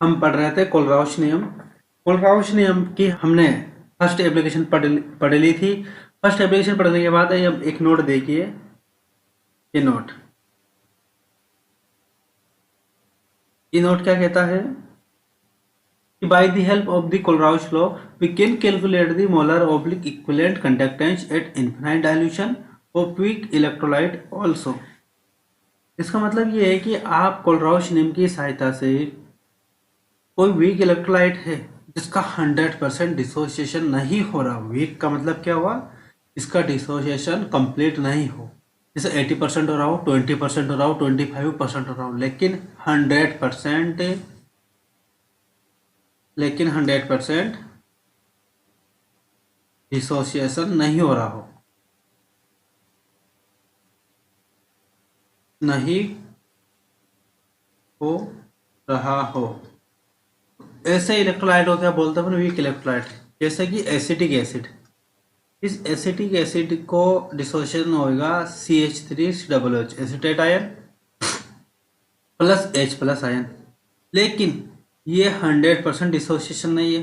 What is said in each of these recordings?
हम पढ़ रहे थे कोलराउश नियम। कोलराउश नियम की हमने फर्स्ट एप्लीकेशन पढ़ ली थी। फर्स्ट एप्लीकेशन पढ़ने के बाद अब एक नोट देखिए, ये नोट क्या कहता है कि by the help of the Kohlrausch law we can calculate the molar oblique equivalent conductance at infinite dilution of weak electrolyte also। इसका मतलब ये है कि आप कोलराउश नियम की सहायता से कोई वीक इलेक्ट्रोलाइट है जिसका 100% डिसोसिएशन नहीं हो रहा, वीक का मतलब क्या हुआ, इसका डिसोसिएशन कंप्लीट नहीं हो, जैसे 80% हो रहा हो, 20% हो रहा हो, 25% हो रहा हो, लेकिन 100% डिसोसिएशन नहीं हो रहा हो, नहीं हो रहा हो, ऐसे इलेक्ट्रोलाइट होते हैं, बोलते हैं वीक इलेक्ट्रोलाइट, जैसे कि एसिटिक एसिड। इस एसिटिक एसिड को डिसोसिएशन होगा CH3COOH acetate ion plus H plus ion, लेकिन ये 100% डिसोसिएशन नहीं है।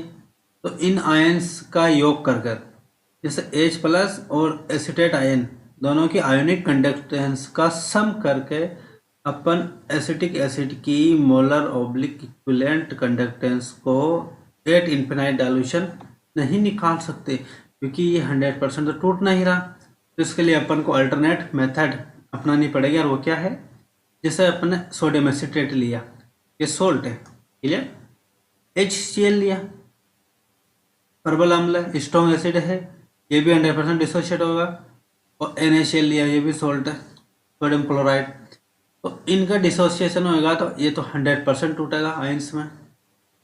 तो इन आयन्स का योग कर जैसे H प्लस और एसिटेट आयन दोनों की आयोनिक कंडक्टेंस का सम करके अपन एसिटिक एसिड की मोलर ऑब्लिक इक्विवेलेंट कंडक्टेंस को एट इन्फिनाइट डाइल्यूशन नहीं निकाल सकते, क्योंकि ये 100% तो टूट नहीं रहा। तो इसके लिए अपन को अल्टरनेट मेथड अपनानी पड़ेगी, और वो क्या है, जैसे अपन ने सोडियम एसिट्रेट लिया, ये सोल्ट है, क्लियर, HCl लिया, प्रबल अम्ल स्ट्रॉन्ग एसिड है, ये भी 100% डिसोशिएट होगा, और NaCl लिया, ये भी सोल्ट है, सोडियम क्लोराइड। तो इनका डिसोसिएशन होगा तो ये तो 100% टूटेगा आयंस में,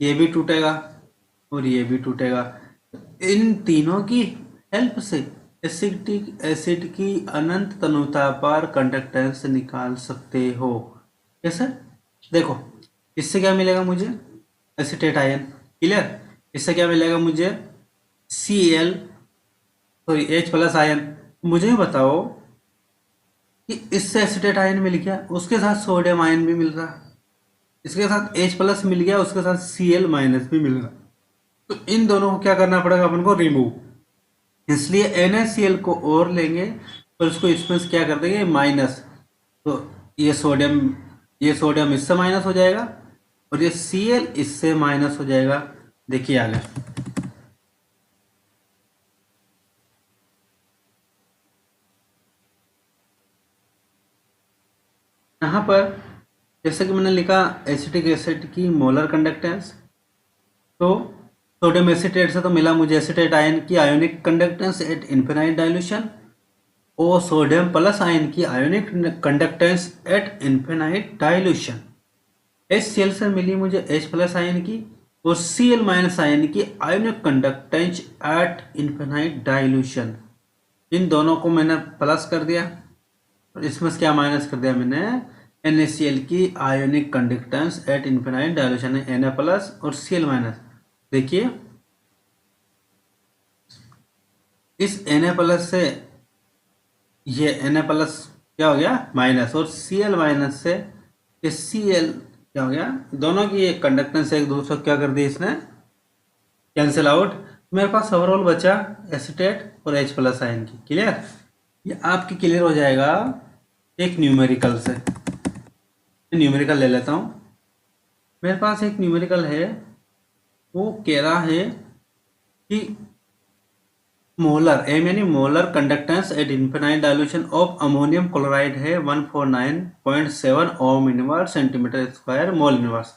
ये भी टूटेगा और ये भी टूटेगा। इन तीनों की हेल्प से एसिटिक एसिड की अनंत तनुता पर कंडक्टेंस निकाल सकते हो। कैसे, देखो इससे क्या मिलेगा मुझे, एसिटेट आयन, क्लियर, इससे क्या मिलेगा मुझे, H प्लस आयन। मुझे बताओ कि इससे एसिटेट आयन मिल गया, उसके साथ सोडियम आयन भी मिल रहा, इसके साथ H प्लस मिल गया, उसके साथ Cl माइनस भी मिल रहा। तो इन दोनों को क्या करना पड़ेगा अपन को, रिमूव, इसलिए NaCl को और लेंगे और उसको इसमें से क्या कर देंगे, माइनस। तो ये सोडियम इससे माइनस हो जाएगा और ये Cl इससे माइनस हो जाएगा। देखिए आगे, यहाँ पर जैसे कि मैंने लिखा एसिटिक एसिड की मोलर कंडक्टेंस, तो सोडियम एसिटेट से तो मिला मुझे एसिटेट आयन की ionic conductance at infinite dilution, और सोडियम प्लस आयन की ionic conductance at infinite dilution. HCl से मिली मुझे H प्लस आयन की और Cl माइनस आयन की ionic conductance at infinite dilution. इन दोनों को मैंने प्लस कर दिया और इसमें से क्या माइनस कर दिया मैंने, NaCl की ionic conductance at infinite dilution है Na प्लस और Cl माइनस। देखिए इस Na प्लस से ये Na प्लस क्या हो गया, माइनस, और Cl माइनस से ये Cl क्या हो गया, दोनों की कंडक्टेंस एक दूसरे को क्या कर दी इसने, कैंसिल आउट। मेरे पास ओवरऑल बचा एसिटेट और H प्लस आयन की, क्लियर। ये आपकी क्लियर हो जाएगा एक न्यूमेरिकल से। न्यूमेरिकल ले लेता हूँ, मेरे पास एक न्यूमेरिकल है, वो कह रहा है कि मोलर एम यानी molar conductance at infinite dilution of ammonium chloride है 149.7 ohm inverse centimetre square mole inverse.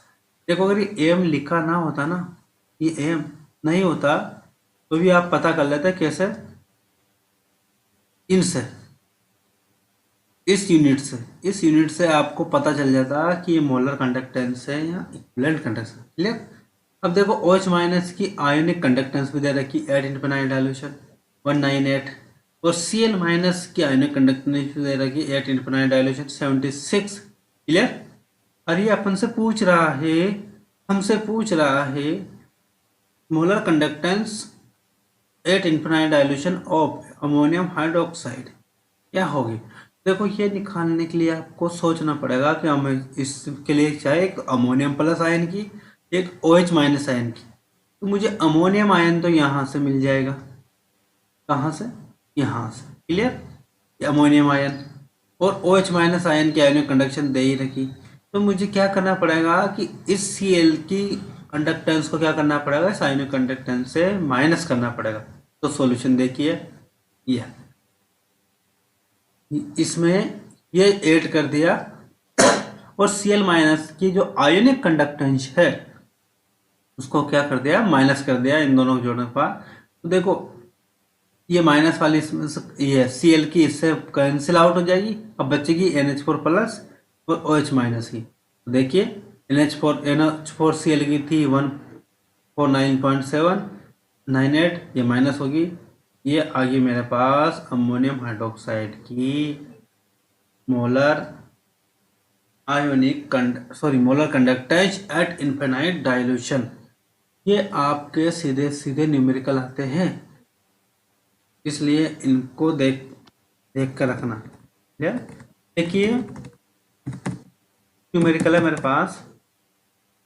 देखो अगर ये एम लिखा ना होता ना, ये एम नहीं होता तो भी आप पता कर लेते कैसे, इनसे, इस यूनिट से आपको पता चल जाता कि ये मोलर कंडक्टेंस है या इक्विवेलेंट कंडक्टेंस, क्लियर। अब देखो OH माइनस की आयोनिक कंडक्टेंस भी दे रखी एट इन्फिनाइट डाइल्यूशन 198, और Cl माइनस की आयोनिक कंडक्टेंस भी दे रखी एट इन्फिनाइट डाइल्यूशन 76, क्लियर। और ये अपन से पूछ रहा है, हमसे पूछ रहा है molar conductance at infinite dilution of ammonium hydroxide क्या होगी। देखो ये निकालने के लिए आपको सोचना पड़ेगा कि हमें इसके लिए चाहे एक अमोनियम प्लस आयन की एक OH माइनस आयन की, तो मुझे अमोनियम आयन तो यहाँ से मिल जाएगा। कहाँ से? यहाँ से। क्लियर? अमोनियम आयन और OH माइनस आयन की आयनिक कंडक्शन दे ही रखी, तो मुझे क्या करना पड़ेगा कि इस Cl की कंडक्टेंस को क्या करना पड़ेगा, इस आयनिक कंडक्टेंस से माइनस करना पड़ेगा। तो सॉल्यूशन देखिए, ये इसमें ये ऐड कर दिया और Cl माइनस की जो आयनिक कंडक्टेंस है उसको क्या कर दिया, माइनस कर दिया इन दोनों को जोड़ने के बाद। तो देखो ये माइनस वाली इसमें ये Cl की इससे कैंसिल आउट हो जाएगी, अब बचेगी NH4 प्लस और OH माइनस की। तो देखिए NH4Cl की थी 149.798, ये माइनस होगी, ये आ गई मेरे पास अमोनियम हाइड्रोक्साइड की molar molar conductance at infinite dilution. ये आपके सीधे सीधे न्यूमेरिकल आते हैं, इसलिए इनको देख कर रखना। देखिए न्यूमेरिकल है मेरे पास,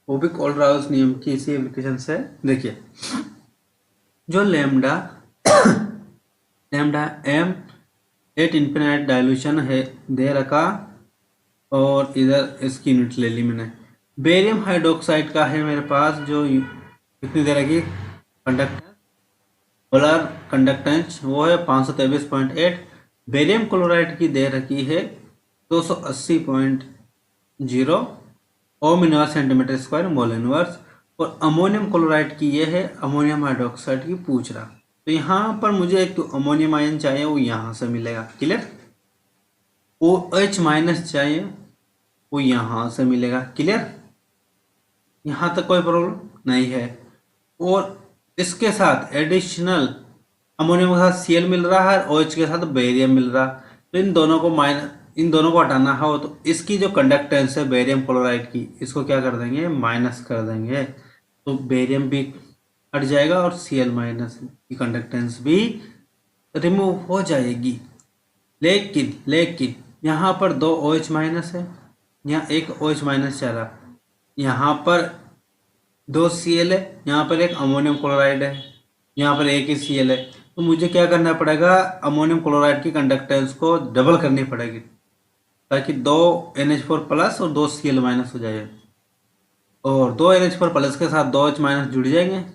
वो भी कोलराउस नियम की इसी एप्लीकेशन से। देखिए जो lambda M at infinite dilution है दे रखा, और इधर इसकी यूनिट ले ली मैंने। बेरियम हाइड्रोक्साइड का है मेरे पास जो कितनी दे रखी कंडक्टेंस, मोलर कंडक्टेंस वो है 523.8। बेरियम क्लोराइड की दे रखी है 280.0 ओम inverse centimetre square mole inverse, और अमोनियम क्लोराइड की ये है अमोनियम हाइड्रोक्साइड की पूछ रहा। तो यहाँ पर मुझे एक तो अमोनियम आयन चाहिए, वो यहाँ से मिलेगा। क्लियर? OH माइनस चाहिए, वो यहाँ से मिलेगा। क्लियर? यहाँ तक कोई प्रॉब्लम नहीं है। और इसके साथ एडिशनल अमोनियम के साथ Cl मिल रहा है, OH के साथ बेरियम मिल रहा, तो इन दोनों को हटाना हो तो इसकी जो कंडक्टेंस है बेरियम क्लोराइड की, इसको क्या कर देंगे, माइनस कर देंगे, तो बेरियम भी हट जाएगा और Cl माइनस की कंडक्टेंस भी रिमूव हो जाएगी। लेकिन यहाँ पर 2 OH माइनस है, यहाँ एक OH माइनस चला, यहाँ पर 2 Cl है, यहाँ पर एक अमोनियम क्लोराइड है, यहाँ पर एक ही Cl है, तो मुझे क्या करना पड़ेगा, अमोनियम क्लोराइड की कंडक्टेंस को डबल करनी पड़ेगी ताकि 2 NH4 प्लस और 2 Cl माइनस हो जाए, और 2 NH4 प्लस के साथ 2 OH माइनस जुड़ जाएंगे,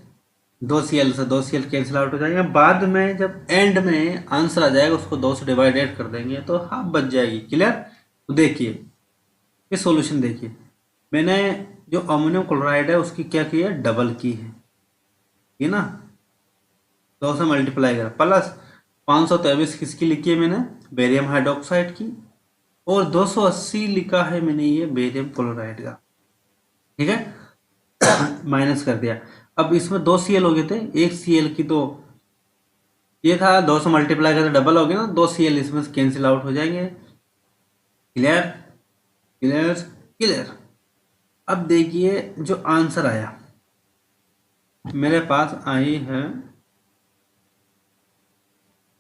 2 Cl से 2 Cl कैंसिल आउट हो जाएंगे। बाद में जब एंड में आंसर आ जाएगा उसको 2 से डिवाइडेड कर देंगे तो हाफ बच जाएगी। क्लियर? तो देखिए ये सॉल्यूशन देखिए, मैंने जो अमोनियम क्लोराइड है उसकी क्या की है, डबल की है, ये ना 2 से मल्टीप्लाई करा, प्लस 523 किसकी लिखी है मैंने, बेरियम हाइड्रोक्साइड की, और 280 लिखा है मैंने ये बेरियम क्लोराइड का। ठीक है? माइनस कर दिया। अब इसमें 2 Cl हो गए थे, एक Cl की तो ये था 2 से मल्टीप्लाई करके डबल हो गया ना, 2 Cl इसमें कैंसिल आउट हो जाएंगे। क्लियर? क्लियर? क्लियर? अब देखिए जो आंसर आया मेरे पास आई है,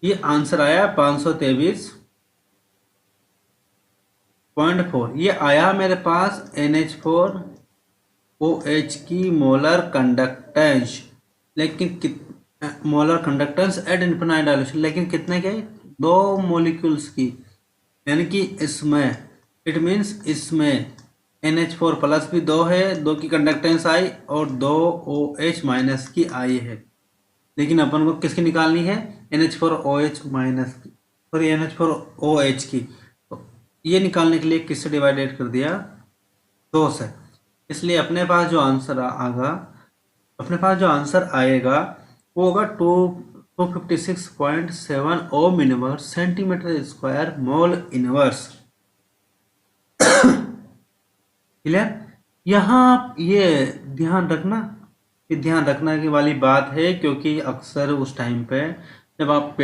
ये आंसर आया 523.4, ये आया मेरे पास NH4OH की मोलर कंडक्टेंस, लेकिन molar conductance at infinite dilution, लेकिन कितने के, 2 मॉलिक्यूल्स की, यानी कि इसमें इट मीन्स इसमें NH4 प्लस भी 2 है, 2 की कंडक्टेंस आई, और 2 OH माइनस की आई है, लेकिन अपन को किसकी निकालनी है, NH4OH माइनस की, सॉरी NH4OH की। तो ये निकालने के लिए किससे डिवाइडेड कर दिया, 2 से, इसलिए अपने पास जो आंसर आएगा वो होगा 256.7 ओम inverse centimetre square mole inverse. Clear? यहाँ ये ध्यान रखना की वाली बात है, क्योंकि अक्सर उस टाइम पे जब आप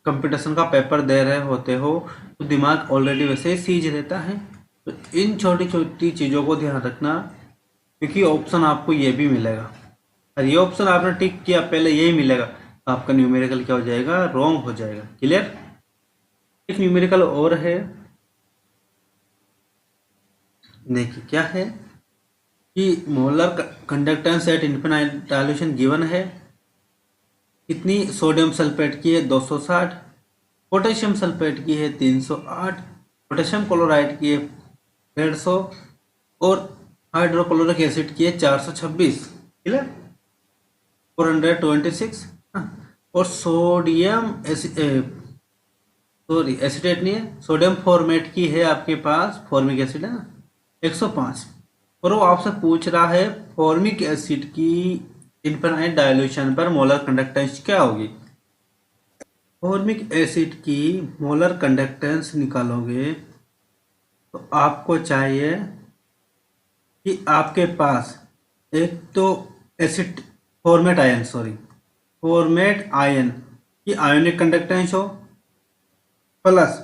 कंपटीशन का पेपर दे रहे होते हो तो दिमाग ऑलरेडी वैसे ही सीज रहता है, तो इन छोटी छोटी चीज़ों को ध्यान रखना, क्योंकि ऑप्शन आपको ये भी मिलेगा, और ये ऑप्शन आपने टिक किया पहले यही मिलेगा, तो आपका न्यूमेरिकल क्या हो जाएगा, रॉन्ग हो जाएगा। क्लियर? एक न्यूमेरिकल और है, देखिए क्या है, कि molar conductance at infinite dilution given है। कितनी सोडियम सल्फेट की है 260, पोटेशियम सल्फेट की है 308, पोटेशियम क्लोराइड की है 150 और हाइड्रोक्लोरिक एसिड की है 426, क्लियर 426। और सोडियम सॉरी एसिटेट नहीं है, सोडियम फॉर्मेट की है आपके पास, फॉर्मिक एसिड है ना 105। और वो आपसे पूछ रहा है फॉर्मिक एसिड की इनफाइनाइट डाइल्यूशन पर मोलर कंडक्टेंस क्या होगी। फॉर्मिक एसिड की मोलर कंडक्टेंस निकालोगे तो आपको चाहिए कि आपके पास एक तो acid format ion, sorry format ion की आयोनिक कंडक्टेंस हो, प्लस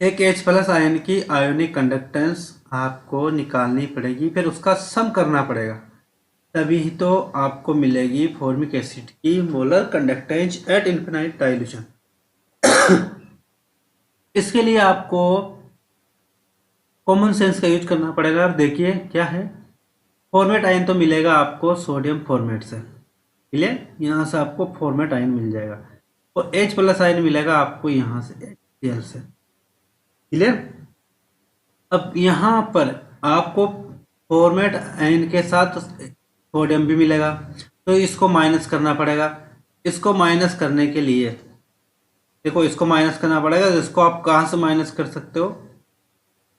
एक H प्लस आयन की आयोनिक कंडक्टेंस आपको निकालनी पड़ेगी, फिर उसका सम करना पड़ेगा, तभी तो आपको मिलेगी फॉर्मिक एसिड की molar conductance at infinite dilution. इसके लिए आपको कॉमन सेंस का यूज करना पड़ेगा। अब देखिए क्या है, फॉर्मेट आयन तो मिलेगा आपको सोडियम फॉर्मेट से, क्लियर, यहाँ से आपको फॉर्मेट आयन मिल जाएगा, और H प्लस आयन मिलेगा आपको यहाँ से HCl से, क्लियर। अब यहाँ पर आपको फॉर्मेट आयन के साथ सोडियम भी मिलेगा, तो इसको माइनस करना पड़ेगा। इसको माइनस करने के लिए देखो, इसको माइनस करना पड़ेगा, इसको आप कहाँ से माइनस कर सकते हो,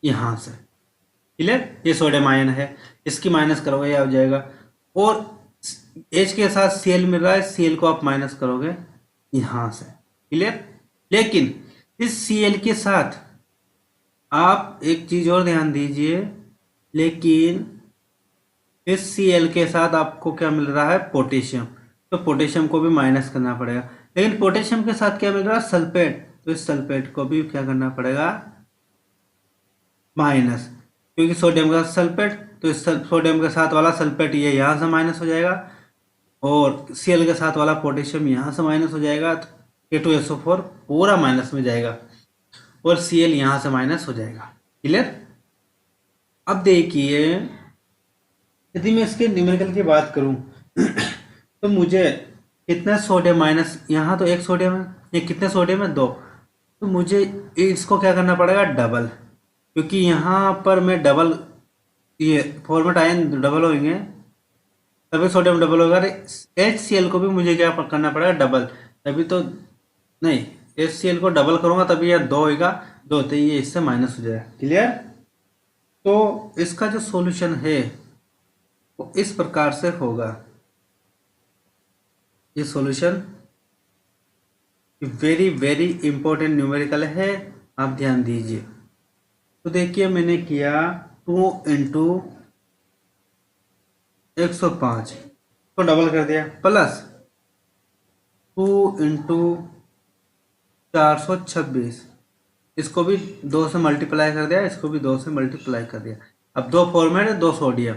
यहाँ से, क्लियर। ये सोडियम आयन है, इसकी माइनस करोगे ये आ जाएगा, और H के साथ Cl मिल रहा है, Cl को आप माइनस करोगे यहाँ से, क्लियर। लेकिन इस Cl के साथ आप एक चीज और ध्यान दीजिए, लेकिन इस Cl के साथ आपको क्या मिल रहा है, पोटेशियम, तो पोटेशियम को भी माइनस करना पड़ेगा। लेकिन पोटेशियम के साथ क्या मिल रहा है, सल्फेट, तो इस सल्फेट को भी क्या करना पड़ेगा, माइनस, क्योंकि सोडियम का सल्फेट, तो इस सोडियम के साथ वाला सल्फेट ये यहाँ से माइनस हो जाएगा, और Cl के साथ वाला पोटेशियम यहाँ से माइनस हो जाएगा, तो K2SO4 पूरा माइनस में जाएगा, और Cl यहाँ से माइनस हो जाएगा, क्लियर। अब देखिए, यदि मैं इसके न्यूमेरिकल की बात करूं तो मुझे कितना सोडियम माइनस, यहाँ तो एक सोडियम है, ये कितने सोडियम है, 2, तो मुझे इसको क्या करना पड़ेगा, डबल, क्योंकि यहाँ पर मैं डबल, ये फॉर्मेट आयन डबल होंगे तभी सोडियम डबल होगा। HCl को भी मुझे क्या करना पड़ेगा, डबल, तभी तो, नहीं HCl को डबल करूंगा तभी यह 2 होगा, 2 तो ये इससे माइनस हो जाएगा, क्लियर। तो इसका जो सॉल्यूशन है वो इस प्रकार से होगा, ये solution very very important numerical है, आप ध्यान दीजिए। तो देखिए मैंने किया 2 इंटू 105 को डबल कर दिया, प्लस 2 इंटू 426, इसको भी 2 से मल्टीप्लाई कर दिया, इसको भी 2 से मल्टीप्लाई कर दिया। अब 2 फॉर्मेट है, 2 सोडियम,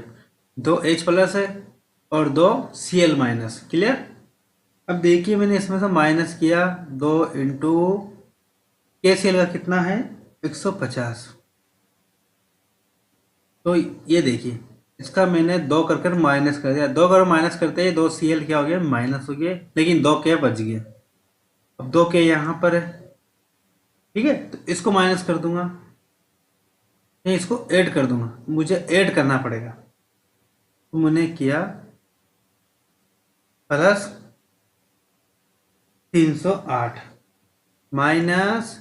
2 H प्लस है और 2 Cl माइनस, क्लियर। अब देखिए मैंने इसमें से माइनस किया 2 इंटू KCl का कितना है 150, तो ये देखिए इसका मैंने 2 कर कर माइनस कर दिया, 2 कर माइनस करते ही 2 Cl क्या हो गया, माइनस हो गया, लेकिन 2 K बच गया। अब 2 K यहाँ पर है, ठीक है, तो इसको माइनस कर दूंगा, नहीं इसको ऐड कर दूंगा, मुझे ऐड करना पड़ेगा, तो मैंने किया प्लस 308 माइनस,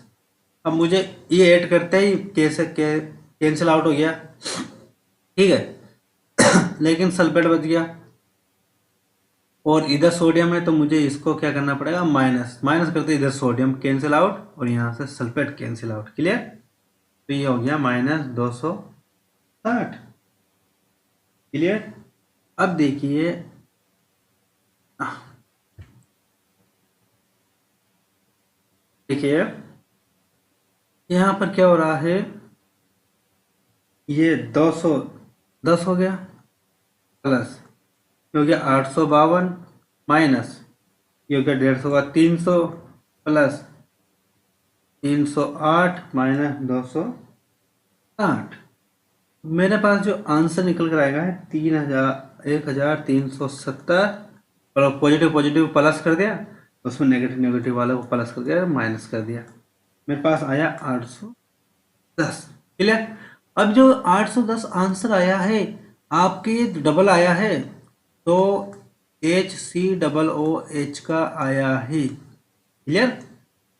अब मुझे ये ऐड करते ही कैसे कैंसिल आउट हो गया, ठीक है लेकिन सल्फेट बच गया, और इधर सोडियम है तो मुझे इसको क्या करना पड़ेगा, माइनस, माइनस करते इधर सोडियम कैंसिल आउट और यहाँ से सल्फेट कैंसिल आउट, क्लियर। तो ये हो गया -260, क्लियर। अब देखिए देखिए यहाँ पर क्या हो रहा है, ये 210 हो गया, प्लस ये हो गया 852, माइनस ये हो गया 150 का 300, प्लस 308 माइनस 260, मेरे पास जो आंसर निकल कर आएगा है 1370, और पॉजिटिव पॉजिटिव प्लस कर दिया, उसमें नेगेटिव नेगेटिव वाले को प्लस कर दिया, माइनस कर दिया, मेरे पास आया 810। क्लियर। अब जो 810 आंसर आया है आपके डबल आया है, तो HCOOH का आया है। क्लियर।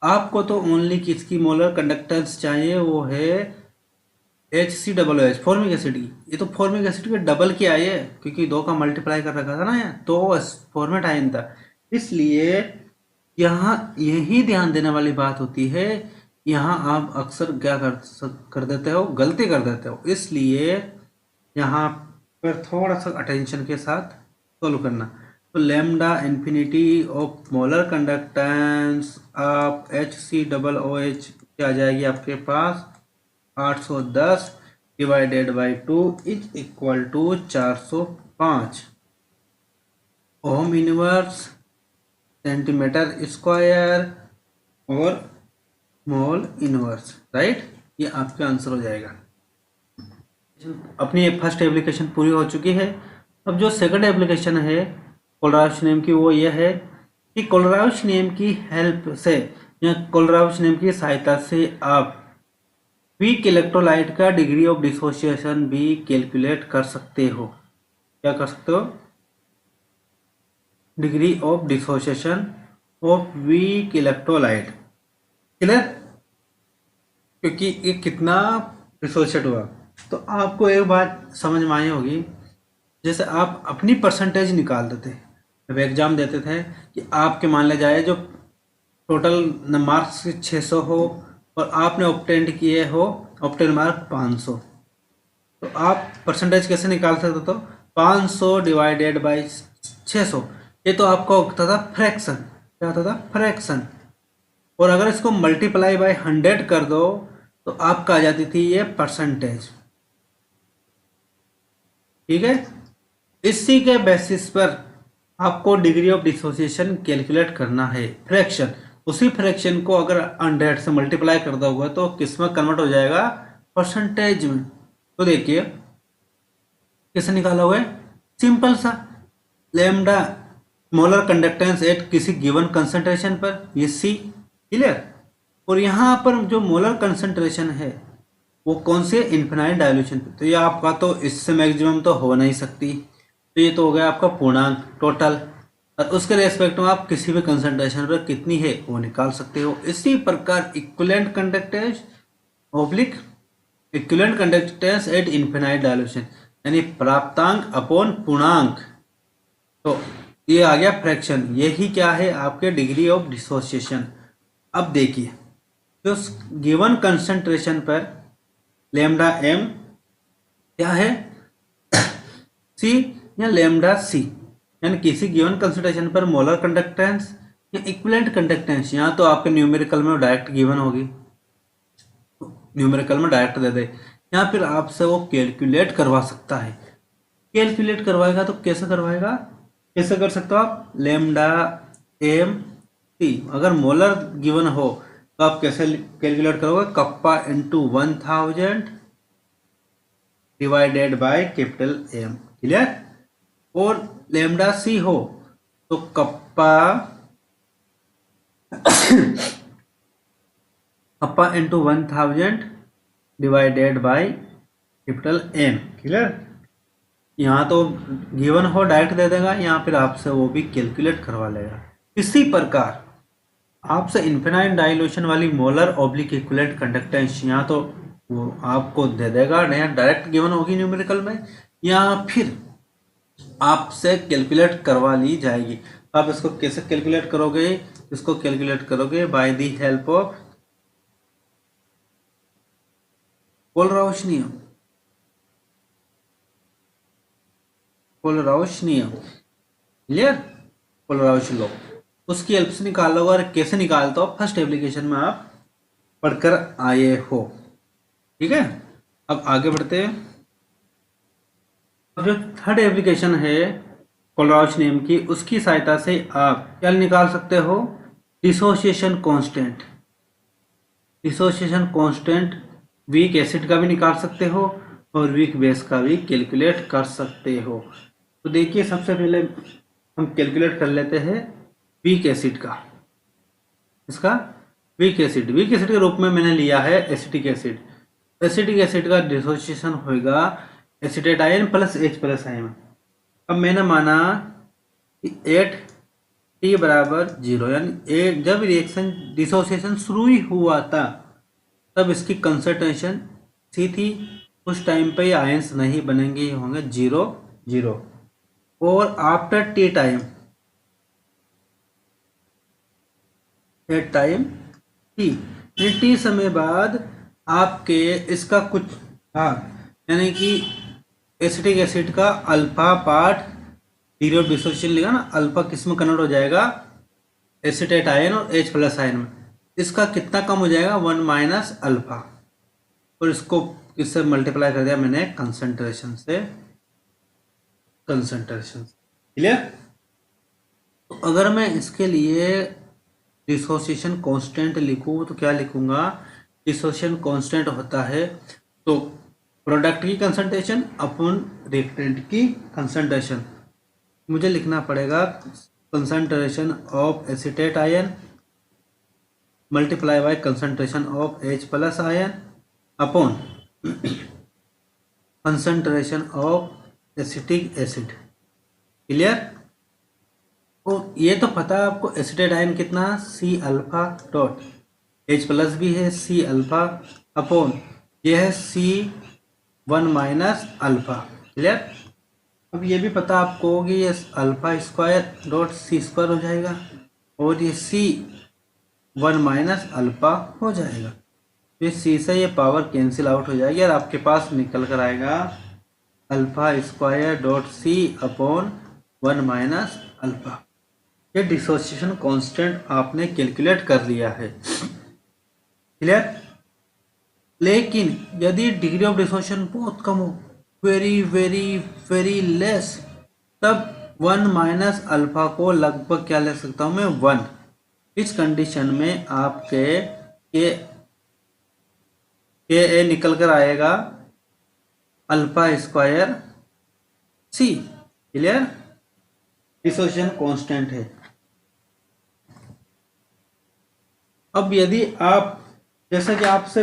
आपको तो ओनली किसकी मोलर कंडक्टेंस चाहिए, वो है HCOOH, फॉर्मिक एसिड की। ये तो फॉर्मिक एसिड के डबल की आई है, क्योंकि 2 का मल्टीप्लाई कर रखा था ना यहाँ, तो फॉर्मेट आयन था। इसलिए यहाँ यही ध्यान देने वाली बात होती है, यहाँ आप अक्सर क्या कर देते हो, गलती कर देते हो। इसलिए यहाँ पर थोड़ा सा अटेंशन के साथ सोल्व करना। तो lambda infinity of molar conductance of HCOOH क्या आ जाएगी आपके पास, 810 divided by 2 is equal to 405 ohm inverse centimetre square और मोल इनवर्स, राइट। ये आपका आंसर हो जाएगा। अपनी फर्स्ट एप्लीकेशन पूरी हो चुकी है। अब जो सेकंड एप्लीकेशन है कोलराउश नेम की, वो ये है कि कोलराउश नेम की हेल्प से या कोलराउश नेम की सहायता से आप वीक इलेक्ट्रोलाइट का डिग्री ऑफ डिसोसिएशन भी कैलकुलेट कर सकते हो। क्या कर सकते हो, degree of dissociation of weak electrolyte. Clear. क्योंकि ये कितना डिसोसिएट हुआ, तो आपको एक बात समझ में आई होगी, जैसे आप अपनी परसेंटेज निकाल देते जब एग्जाम देते थे, कि आपके मान लिया जाए जो टोटल मार्क्स 600 हो और आपने ऑब्टेन किए हो ऑब्टेन मार्क 500, तो आप परसेंटेज कैसे निकाल सकते हो, तो 500 डिवाइडेड बाई 600, ये तो आपका होता था फ्रैक्शन। क्या होता था, फ्रैक्शन। और अगर इसको मल्टीप्लाई बाय 100 कर दो तो आपका आ जाती थी ये परसेंटेज। ठीक है। इसी के बेसिस पर आपको डिग्री ऑफ डिसोसिएशन कैलकुलेट करना है, फ्रैक्शन। उसी फ्रैक्शन को अगर 100 से मल्टीप्लाई कर दोगे तो किस में कन्वर्ट हो जाएगा, परसेंटेज में। तो देखिए कैसे निकालोगे, सिंपल सा, लैम्डा मोलर कंडक्टेंस एट किसी गिवन कंसंट्रेशन पर, ये सी। क्लियर। और यहाँ पर जो मोलर कंसंट्रेशन है वो कौन से, इन्फिनाइट डायल्यूशन पे, तो ये आपका तो इससे मैक्सिमम तो हो नहीं सकती, तो ये तो हो गया आपका पूर्णांक टोटल, और उसके रेस्पेक्ट में आप किसी भी कंसंट्रेशन पर कितनी है वो निकाल सकते हो। इसी प्रकार equivalent conductance oblique equivalent conductance at infinite dilution, यानी प्राप्तांक अपॉन पूर्णांक, तो ये आ गया फ्रैक्शन। यही क्या है, आपके डिग्री ऑफ डिसोसिएशन। अब देखिए जो गिवन कंसंट्रेशन पर लैम्डा एम क्या है, सी या लैम्डा सी, यानी किसी गिवन कंसंट्रेशन पर मोलर कंडक्टेंस या इक्विवेलेंट कंडक्टेंस, यहाँ तो आपके न्यूमेरिकल में डायरेक्ट गिवन होगी, न्यूमेरिकल में डायरेक्ट दे दे, या फिर आपसे वो कैलकुलेट करवा सकता है। कैलकुलेट करवाएगा तो कैसे करवाएगा, कैसे कर सकते हो आप, लैम्डा एम सी अगर मोलर गिवन हो तो आप कैसे कैलकुलेट करोगे, kappa into 1000 divided by capital M. Clear. और लैम्डा सी हो तो kappa kappa into 1000 divided by capital M. Clear. यहाँ तो गिवन हो डायरेक्ट दे देगा, यहाँ फिर आपसे वो भी कैलकुलेट करवा लेगा। इसी प्रकार आपसे इन्फिनाइट डाइल्यूशन वाली मोलर ऑब्लिक इक्विवेलेंट कंडक्टेंस, यहाँ तो वो आपको दे देगा, नया डायरेक्ट गिवन होगी न्यूमेरिकल में, या फिर आपसे कैलकुलेट करवा ली जाएगी। आप इसको कैसे कैलकुलेट करोगे, इसको कैलकुलेट करोगे by the help of Kohlrausch नियम। कोलराउश नियम, क्लियर, कोलराउश लॉ, उसकी हेल्प से निकाल लो। और कैसे निकालते हो, फर्स्ट एप्लीकेशन में आप पढ़कर आए हो। ठीक है। अब आगे बढ़ते हैं। अब जो थर्ड एप्लीकेशन है कोलराउश नियम की, उसकी सहायता से आप क्या निकाल सकते हो, dissociation constant. Dissociation constant weak acid का भी निकाल सकते हो और वीक बेस का भी कैलकुलेट कर सकते हो। तो देखिए सबसे पहले हम कैलकुलेट कर लेते हैं वीक एसिड का। इसका वीक एसिड के रूप में मैंने लिया है एसिटिक एसिड। एसिटिक एसिड का डिसोसिएशन होगा acetate ion plus H plus ion. अब मैंने माना कि 8T बराबर 0, यानी जब रिएक्शन डिसोसिएशन शुरू ही हुआ था तब इसकी कंसंट्रेशन सी थी। उस टाइम पे आयंस नहीं बनेंगे, ये होंगे 0 0। और आफ्टर टी टाइम टी समय बाद आपके इसका कुछ भाग, यानी कि एसिटिक एसिड का alpha part degree of dissociation लिखा ना, अल्फा किस में कन्वर्ट हो जाएगा, एसिटेट आयन और H प्लस आयन में। इसका कितना कम हो जाएगा, 1 माइनस अल्फा, और इसको किससे मल्टीप्लाई कर दिया मैंने, कंसंट्रेशन से। क्लियर। तो अगर मैं इसके लिए डिसोसिएशन कांस्टेंट लिखूं तो क्या लिखूंगा, डिसोसिएशन कांस्टेंट होता है तो प्रोडक्ट की कंसंट्रेशन अपॉन रिएक्टेंट की कंसंट्रेशन। मुझे लिखना पड़ेगा concentration of acetate ion multiply by concentration of H plus ion upon concentration of acetic acid. Clear. और ये तो पता है आपको एसिटेट आयन कितना, C alpha dot H plus भी है C अल्फा अपॉन ये है C1 माइनस अल्फा। क्लियर। अब ये भी पता आपको कि ये alpha square dot C square हो जाएगा और ये C1 माइनस अल्फा हो जाएगा। तो C से ये पावर कैंसिल आउट हो जाएगी और आपके पास निकल कर आएगा alpha square dot C upon 1 minus alpha. ये डिसोसिएशन कांस्टेंट आपने कैलकुलेट कर लिया है। क्लियर। लेकिन यदि डिग्री ऑफ डिसोसिएशन बहुत कम हो, वेरी वेरी वेरी लेस, तब 1 माइनस अल्फा को लगभग क्या ले सकता हूं मैं, 1। इस कंडीशन में आपके के ए निकल कर आएगा alpha square C। Clear. Dissociation constant है। अब यदि आप, जैसा कि आपसे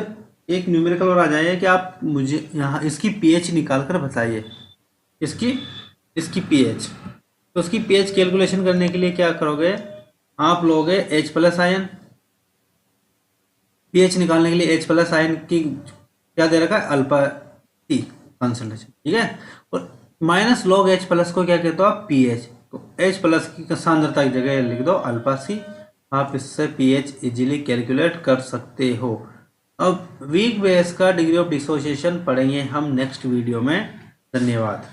एक न्यूमेरिकल और आ जाए कि आप मुझे यहाँ इसकी पीएच निकाल कर बताइए, इसकी पीएच। तो उसकी पीएच कैलकुलेशन करने के लिए क्या करोगे, आप लोगे H प्लस आयन, पीएच निकालने के लिए H प्लस आयन की क्या दे रखा है, अल्फा टी कंसंट्रेशन। ठीक है। और माइनस लॉग H प्लस को क्या कहते हो आप, पीएच। तो H प्लस की सांद्रता की जगह लिख दो अल्फा सी। आप इससे पीएच इजीली कैलकुलेट कर सकते हो। अब वीक बेस का डिग्री ऑफ डिसोसिएशन पढ़ेंगे हम नेक्स्ट वीडियो में। धन्यवाद।